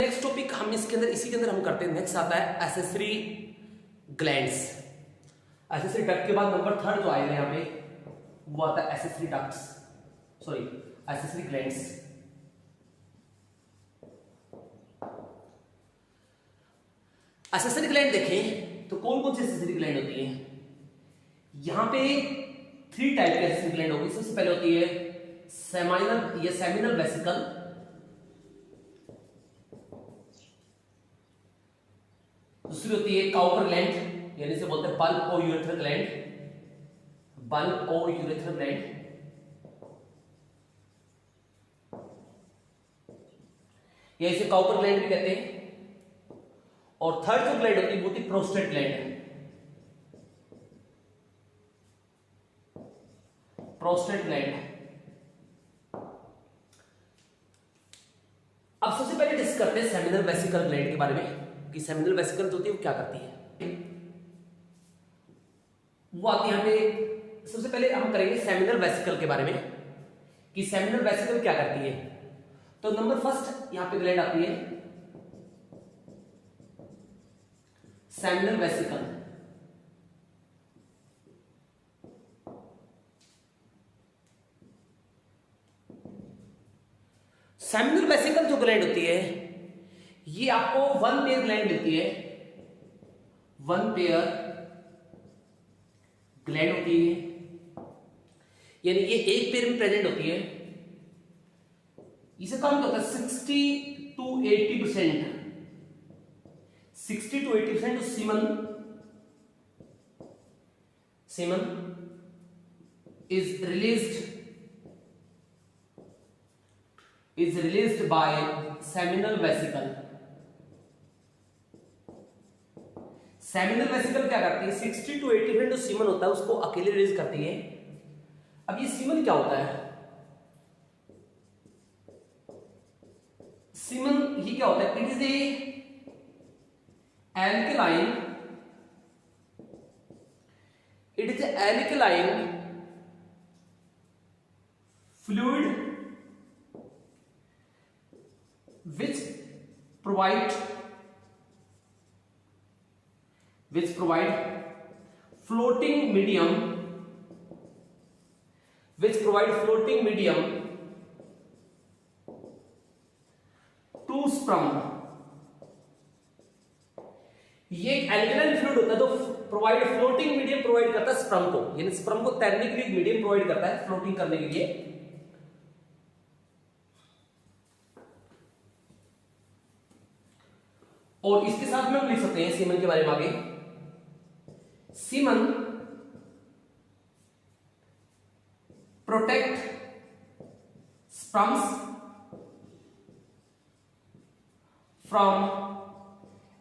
Next topic हम इसके अंदर इसी के अंदर हम करते हैं। नेक्स्ट आता है एसेसरी ग्लैंड्स। एसेसरी डक्ट के बाद नंबर थर्ड जो आएगा यहाँ पे वो आता है accessory ducts, sorry accessory glands. Accessory gland देखें तो कौन कौन सी एसेसरी ग्लैंड होती है? यहां पे 3 टाइप की एसेसरी ग्लैंड होगी। सबसे पहले होती है सेमाइनल या सेमिनल वेसिकल, दूसरी होती है काउपर ग्लैंड यानी से बोलते हैं बल्ब और यूरेथ्रल ग्लैंड, बल्ब और यूरेथ्रल ग्लैंड, या इसे काउपर ग्लैंड भी कहते हैं। और थर्ड जो ग्लैंड होती है वो होती है प्रोस्टेट ग्लैंड, प्रोस्टेट ग्लैंड। अब सबसे पहले डिस्कस करते हैं सेमिनल वेसिकल ग्लैंड के बारे में कि सेमिनल वेसिकल जो होती है वो क्या करती है। वो आती है यहां पे। सबसे पहले हम करेंगे सेमिनल वेसिकल के बारे में कि सेमिनल वेसिकल क्या करती है। तो नंबर फर्स्ट यहां पे ग्लैंड आती है सेमिनल वेसिकल। सेमिनल वेसिकल जो ग्लैंड होती है ये आपको 1 पेयर ग्लैंड मिलती है, 1 पेयर ग्लैंड होती है, यानी ये एक पेयर में प्रेजेंट होती है। इसे कम होता है 60 to 80%, 60 to 80% semen is released by seminal vesicle। Seminal vesicle क्या करती है? 60 to 80% जो सीमन होता है उसको अकेले रिलीज करती है। अब ये सीमन क्या होता है? सीमन ये क्या होता है? It is a alkaline, it is alkaline fluid which provide floating medium to sperm। ये एक एल्कलाइन फ्लूइड होता है तो प्रोवाइड फ्लोटिंग मीडियम प्रोवाइड करता है स्पर्म को, यानी स्पर्म को तैरने के लिए मीडियम प्रोवाइड करता है फ्लोटिंग करने के लिए। और इसके साथ में हम लिख सकते हैं सीमन के बारे में आगे। Semen protect sperms from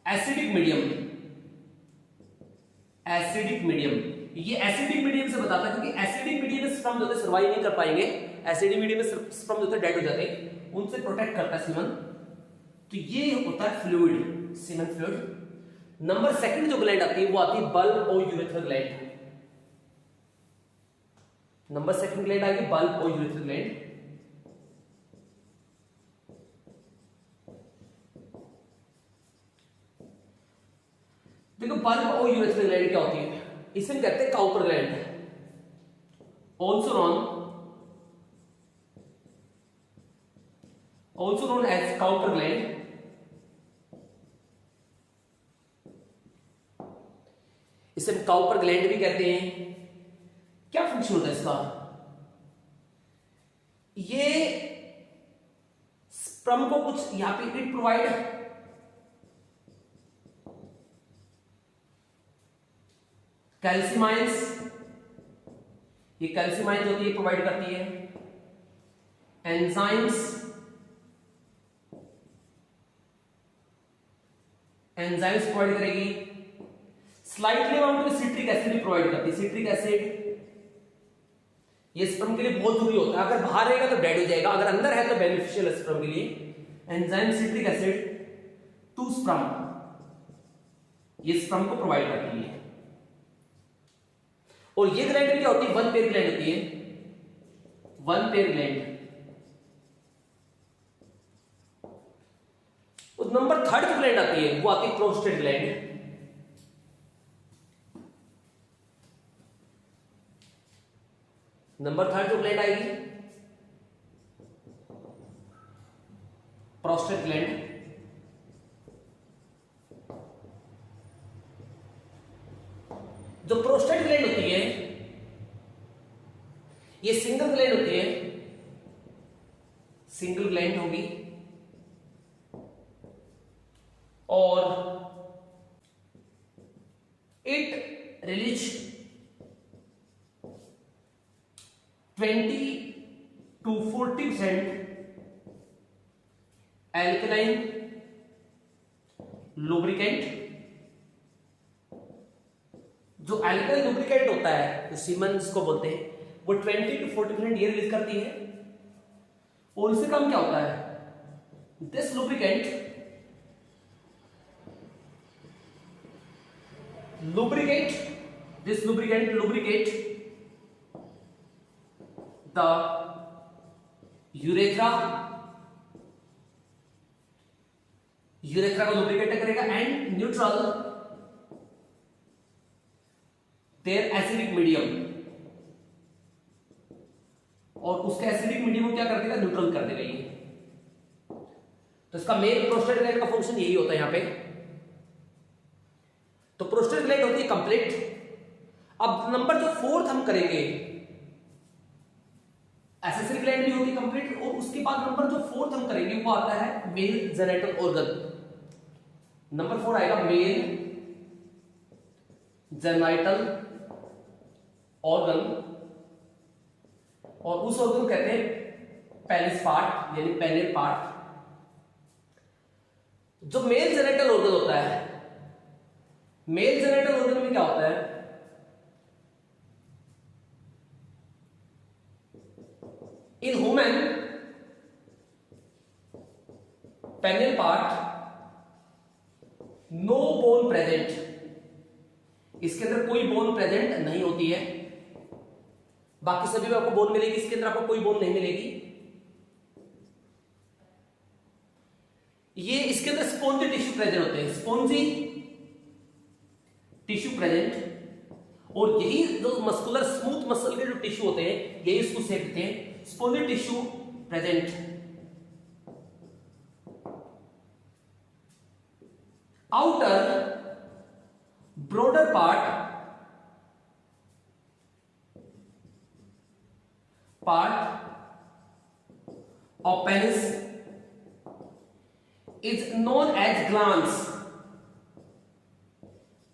acidic medium. Acidic medium, ये एसिडिक मीडियम से बताता है क्योंकि एसिडिक मीडियम में स्पर्म जो सर्वाइव नहीं कर पाएंगे, एसिडिक मीडियम में स्पर्म जो डेड हो जाते हैं, उनसे प्रोटेक्ट करता है सीमन। तो ये होता है fluid, semen fluid. Number second जो ग्लैंड आती है वो आती है बल्ब और urethral gland. Number second gland आएगी बल्ब और यूरेथ्रल ग्लैंड। देखो बल्ब और यूरेथ्रल ग्लैंड क्या होती है? इसे हम कहते हैं Cowper gland, also known as Cowper gland. इसे हम काउपर ग्लैंड भी कहते हैं। क्या फंक्शन होता है इसका? ये स्पर्म को कुछ यहां पे इट प्रोवाइड कैल्शियम आयंस, ये कैल्शियम आयंस होती है प्रोवाइड करती है। एंजाइम्स, एंजाइम्स प्रोवाइड करेगी। स्लाइटली अमाउंट में सिट्रिक एसिड भी प्रोवाइड करती है। सिट्रिक एसिड ये स्पर्म के लिए बहुत जरूरी होता है, अगर बाहर रहेगा तो डेड हो जाएगा, अगर अंदर है तो बेनिफिशियल है स्पर्म के लिए। Enzyme citric acid to sperm, ये स्पर्म को प्रोवाइड करती है। और ये ग्लैंड क्या होती है? 1 पेयर ग्लैंड होती है, 1 पेयर ग्लैंड। वो नंबर थर्ड जो ग्लैंड आती है वो आती है प्रोस्टेट ग्लैंड। नंबर थर्ड जो ग्लैंड आएगी प्रोस्टेट ग्लैंड। जो प्रोस्टेट ग्लैंड होती है ये सिंगल ग्लैंड होती है, सिंगल ग्लैंड होगी और it release 20 to 40% alkaline lubricant. जो एल्कलाइन लुब्रिकेंट होता है सीमेंस को बोलते हैं, वो 20 to 40% ये रिलीज करती है। और इससे कम क्या होता है, this lubricant lubricate the urethra को lubricate करेगा and neutral their acidic medium, और उसके एसिडिक मीडियम को क्या कर देगा, न्यूट्रल कर देगा ये। तो इसका मेन प्रोस्टेट ग्लैंड का फंक्शन यही होता है यहां पे। तो प्रोस्टेट ग्लैंड होती है कंप्लीट। अब नंबर जो फोर्थ हम करेंगे, एसेसरी ग्लैंड भी होती है कंप्लीट, और उसके बाद नंबर जो फोर्थ हम करेंगे वो आता है मेल जेनिटल ऑर्गन। नंबर 4 आएगा मेल जेनिटल ऑर्गन, और उस ऑर्गन को कहते हैं पेनिस पार्ट यानी पेनिल पार्ट। जो मेल जेनिटल ऑर्गन होता है, मेल जेनिटल ऑर्गन में क्या होता है, in human penile part no bone present, इसके अंदर कोई बोन प्रेजेंट नहीं होती है। बाकी सभी में आपको बोन मिलेगी, इसके अंदर आपको कोई बोन नहीं मिलेगी। ये इसके अंदर स्पॉन्जी टिश्यू प्रेजेंट होते हैं, स्पॉन्जी टिश्यू प्रेजेंट, और यही जो मस्कुलर स्मूथ मसल के जो टिश्यू होते हैं यही इसको सेकते हैं spongy tissue present. Outer broader part of penis is known as glans।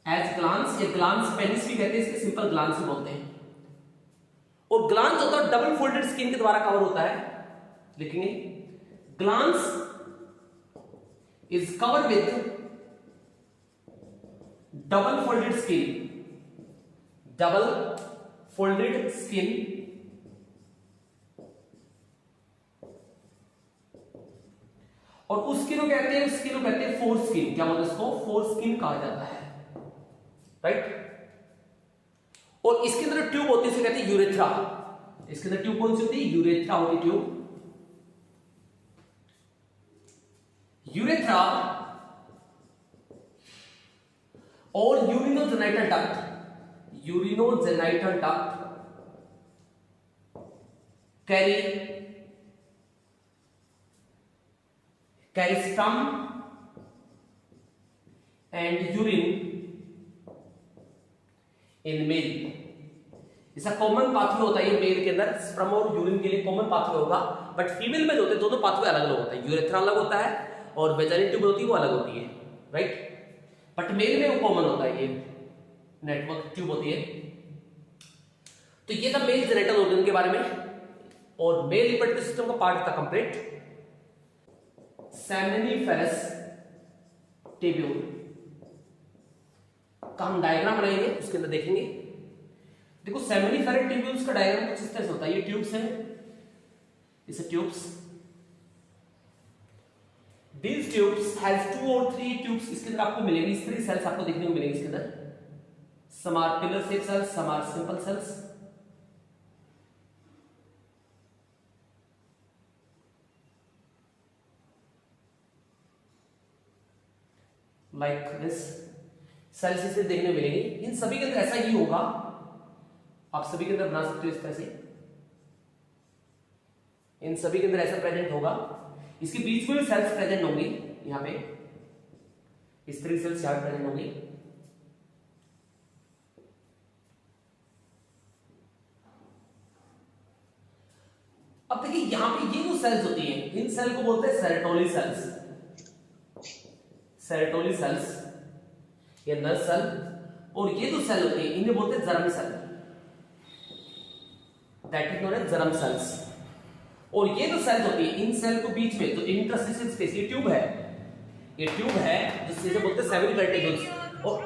ये ग्लांस पेनिस भी कहते हैं, इसके सिंपल ग्लांस भी बोलते हैं। और ग्लांस होता है डबल फोल्डेड स्किन के द्वारा कवर होता है, लिखेंगे glans is covered with double folded skin, और उस स्किन को कहते हैं फोर स्किन। क्या बोलते हैं इसको, फोर स्किन कहा जाता है, राइट। और इसके अंदर ट्यूब होती है, इसे कहते हैं यूरेथ्रा। इसके अंदर ट्यूब कौन सी होती है, यूरेथ्रा होती है ट्यूब। यूरेथ्रा और urinogenital duct carry sperm and urine in male। इसका कॉमन पाथवे होता है ये मेल के अंदर, स्पर्म और यूरिन के लिए कॉमन पाथवे होगा, बट फीमेल में जो होते हैं दोनों पाथवे अलग अलग होता है। यूरेथ्रा अलग होता है और वेजाइनल ट्यूब होती है वो अलग होती है, राइट। बट मेल में वो कॉमन होता है, ये नेटवर्क ट्यूब होती है। तो ये था मेल जेनिटल ऑर्गन के बारे में, और मेल रिप्रोडक्टिव सिस्टम का पार्ट था कंप्लीट। सेमिनिफेरस टिब्यूल का हम डायग्राम बनाएंगे, उसके अंदर देखेंगे। देखो सेमिनिफेरस टिब्यूल्स का डायग्राम कुछ इस तरह से होता है। ये ट्यूब्स हैं, इसे tubes, these tubes has 2 or 3 tubes इसके अंदर आपको मिलेंगी। इस तरह सेल्स आपको देखने को मिलेंगे इसके अंदर। some are pillar shaped cells, some are simple cells। Like this cells इसे देखने मिलेंगे। इन सभी के अंदर ऐसा ही होगा, आप सभी के अंदर बना सकते हो इस तरह से, इन सभी के अंदर ऐसा प्रेजेंट होगा। इसके बीच में भी सेल्स प्रेजेंट होंगी, यहां पे इस तरह सेल्स यहां प्रेजेंट होंगी। अब देखिए यहां पे ये जो सेल्स होती हैं, इन सेल को बोलते हैं सेरेटोली सेल्स, सेरेटोली सेल्स या नर्व सेल। और ये जो सेल होते हैं इन्हें बोलते हैं germ cell, that is known as germ cells. और ये जो सेल्स होती है, इन सेल को बीच में जो इंटरस्टिशियल स्पेस, ये ट्यूब है, ये ट्यूब है जिसे बोलते हैं सेमिनी वर्टिब्रल्स। और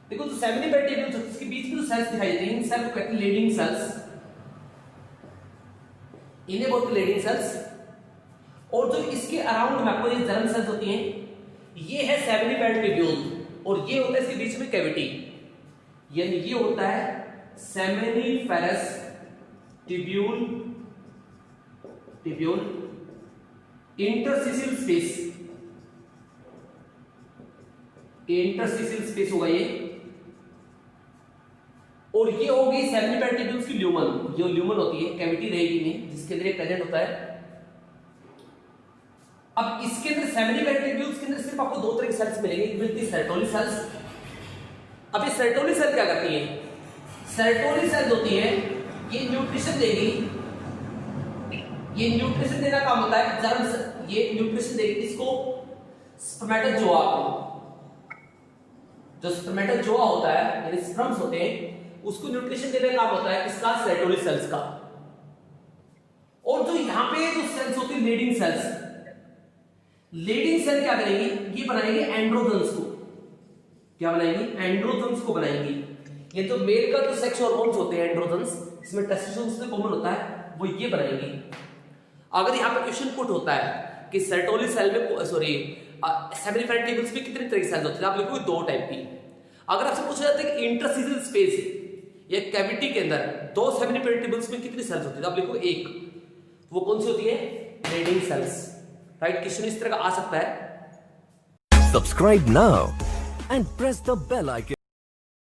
देखो जो सेमिनी वर्टिब्रल्स इसके बीच में जो सेल्स दिखाई देते हैं, इन सेल को कहते हैं लीडिंग सेल्स, इन्हें बोलते हैं लीडिंग सेल्स। और जो इसके अराउंड में आपको ये जर्म सेल्स होती हैं, ये है सेमिनिफेरस ट्यूब्यूल, और ये होता है इसके बीच में कैविटी, यानी ये होता है seminiferous tubule, tubule interstitial space, interstitial space होगा ये। और ये होगी सेमिनिफेरस ट्यूब्यूल्स की ल्यूमन, जो ल्यूमन होती है कैविटी रहेगी में जिसके अंदर प्रेजेंट होता है। अब इसके अंदर सेमिनिफेरस ट्यूब्यूल्स के अंदर सिर्फ आपको दो तरह की सेल्स मिलेंगी, एक मिलती है सेरेटोली सेल्स। अब ये सेरेटोली सेल क्या करती है? सेरेटोली सेल्स होती है, ये न्यूट्रिशन देगी, ये न्यूट्रिशन देना काम होता है जर्म, ये न्यूट्रिशन देगी इसको स्पर्मेटोजोआ को, जो स्पर्मेटोजोआ होता है यानी स्पर्म्स होते हैं, उसको न्यूट्रिशन देने का काम होता है इसका सेरेटोली सेल्स का। और जो यहां पे जो सेल्स होती है लीडिंग सेल्स, लीडिंग सेल क्या करेंगी? ये बनाएंगे एंड्रोजन्स को, क्या बनाएंगी? एंड्रोजन्स को बनाएंगी। ये जो मेल का जो सेक्स हार्मोन्स होते हैं एंड्रोजन्स, इसमें टेस्टोस्टेरोन से कॉमन होता है, वो ये बनाएंगी। अगर यहां पे क्वेश्चन पुट होता है कि सेरेटोली सेल में सॉरी सेमिनिफेरस ट्यूब्यूल्स में कितने तरह की सेल्स होती है, आप लिखोगे दो टाइप की। अगर आपसे पूछा जाता है कि इंटरस्टिशियल स्पेस या कैविटी के अंदर दो सेमिनिफेरस ट्यूब्यूल्स में कितनी सेल्स होती है, आप लिखोगे एक, वो कौन सी होती है? Leading sales, right. क्वेश्चन इस तरह का आ सकता है। Subscribe now and press the bell icon.